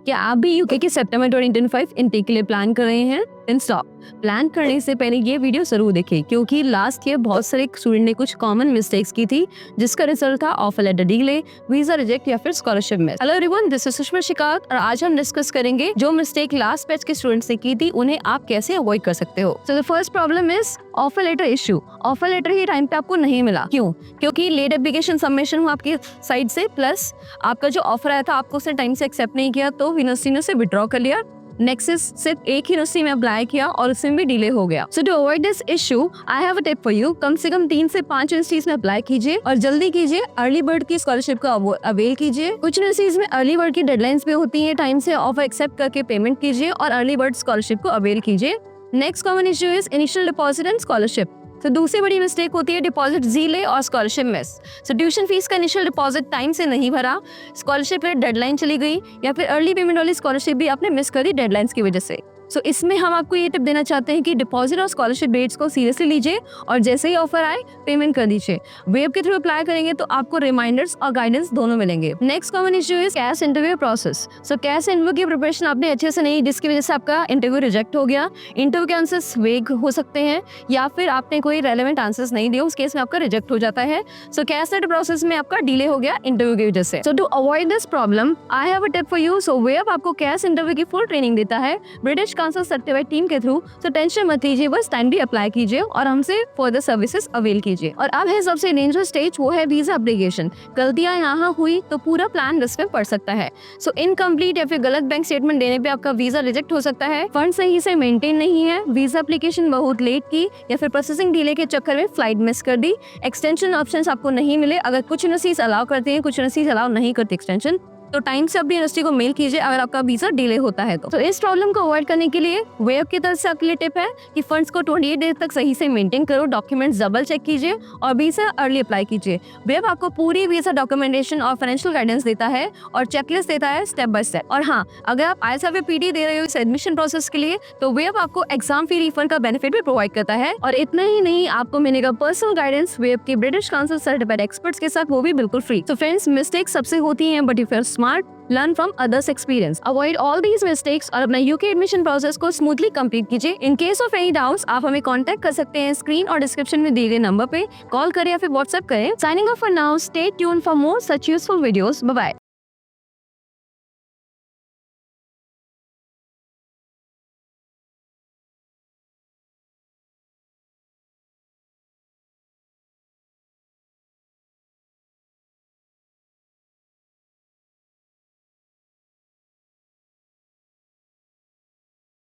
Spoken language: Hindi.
क्या आप भी यूके के सितंबर 2025 इनटेक के लिए प्लान कर रहे हैं? Then stop. प्लान करने से पहले ये वीडियो जरूर देखें, क्योंकि लास्ट ईयर बहुत सारे स्टूडेंट ने कुछ कॉमन मिस्टेक्स की थी, जिसका रिजल्ट था offer letter delay, visa reject या फिर scholarship miss. Hello everyone, this is Sushma शिकायत और आज हम डिस्कस करेंगे जो मिस्टेक लास्ट बैच के स्टूडेंट्स ने की थी उन्हें आप कैसे अवॉइड कर सकते हो। So the first problem is offer letter issue. Offer letter ही टाइम पे आपको नहीं मिला। क्यों? क्योंकि लेट एप्लीकेशन सबमिशन हुआ आपकी साइड से, प्लस आपका जो ऑफर आया था आपको उसने टाइम से एक्सेप्ट नहीं किया, तो यूनिवर्सिटी ने उसे विड्रॉ कर लिया। नेक्स्ट सिर्फ एक ही यूनिवर्सिटी में अप्लाई किया और उसमें भी डिले हो गया। So to avoid this issue I have a tip for you. कम से कम 3 से 5 यूनिवर्सिटीज में अप्लाई कीजिए और जल्दी कीजिए। अर्ली बर्ड की स्कॉलरशिप का अवेल कीजिए। कुछ यूनिवर्सिटीज में अर्ली बर्ड की डेडलाइंस भी होती है, टाइम से ऑफर एक्सेप्ट करके पेमेंट कीजिए और अर्ली बर्ड स्कॉलरशिप को अवेल कीजिए। Next common issue is initial deposit and scholarship. तो दूसरी बड़ी मिस्टेक होती है डिपॉजिट डिले और स्कॉलरशिप मिस। सो ट्यूशन फीस का इनिशियल डिपॉजिट टाइम से नहीं भरा, स्कॉलरशिप रेट डेडलाइन चली गई, या फिर अर्ली पेमेंट वाली स्कॉलरशिप भी आपने मिस कर दी डेडलाइंस की वजह से। सो इसमें हम आपको ये टिप देना चाहते हैं कि डिपॉजिट और स्कॉलरशिप रेट्स को सीरियसली लीजिए और जैसे ही ऑफर आए पेमेंट कर दीजिए। वेब के थ्रू अप्लाई करेंगे तो आपको रिमाइंडर्स और गाइडेंस दोनों मिलेंगे। Next common issue is cash interview process. So cash interview की प्रिपरेशन आपने अच्छे से नहीं, जिसकी वजह से आपका इंटरव्यू रिजेक्ट हो गया। इंटरव्यू के आंसर्स वेग हो सकते हैं या फिर आपने कोई रेलेवेंट आंसर्स नहीं दिए, उस केस में आपका रिजेक्ट हो जाता है। सो कैश प्रोसेस में आपका डिले हो गया इंटरव्यू की वजह से। So to avoid this problem I have a tip for you. So web आपको कैश इंटरव्यू की फुल ट्रेनिंग देता है ब्रिटिश काउंसिल सर्टिफाइड टीम के थ्रू। तो टेंशन मत लीजिए, बस टाइमली अप्लाई कीजिए और हमसे फर्दर सर्विसेज अवेल कीजिए। और अब है सबसे डेंजरस स्टेज, वो है वीजा एप्लीकेशन। गलतियां यहाँ हुई तो पूरा प्लान रिस्क में पड़ सकता है। सो इनकम्प्लीट या फिर गलत बैंक स्टेटमेंट देने पे आपका वीजा रिजेक्ट हो सकता है। फंड सही से मेंटेन नहीं है, वीजा एप्लीकेशन बहुत लेट की, या फिर प्रोसेसिंग डिले के चक्कर में फ्लाइट मिस कर दी। एक्सटेंशन ऑप्शंस आपको नहीं मिले। अगर कुछ यूनिवर्सिटीज अलाउ करते हैं, कुछ यूनिवर्सिटीज अलाउ नहीं करती एक्सटेंशन, तो टाइम से अपनी यूनिवर्सिटी को मेल कीजिए अगर आपका वीजा डिले होता है तो इस प्रॉब्लम को अवॉइड करने के लिए वेब की तरफ से आपके लिए टिप है कि फंड्स को 28 डेज तक सही से मेंटेन करो, डॉक्यूमेंट्स डबल चेक कीजिए और वीजा अर्ली अप्लाई कीजिए। वेब आपको पूरी वीजा डॉक्यूमेंटेशन और फाइनेंशियल गाइडेंस देता है और चेकलिस्ट देता है स्टेप बाय स्टेप। और हाँ, अगर आप ISFP दे रहे हो इस एडमिशन प्रोसेस के लिए, तो वेब आपको एग्जाम फी रिफंड का बेनिफिट भी प्रोवाइड करता है। और इतना ही नहीं, आपको मिलेगा पर्सनल गाइडेंस वेब के ब्रिटिश काउंसिल सर्टिफाइड एक्सपर्ट्स के साथ, वो भी बिल्कुल फ्री। तो फ्रेंड्स, मिस्टेक सबसे होती हैं, but if you are smart, learn from others experience, avoid all these mistakes और अपना यूके एडमिशन प्रोसेस को स्मूथली कंप्लीट कीजिए। In case of any doubts आप हमें कांटेक्ट कर सकते हैं। स्क्रीन और डिस्क्रिप्शन में दिए गए नंबर पे कॉल करें या फिर व्हाट्सएप करें। Signing off for now, stay tuned for more such useful videos. Bye bye.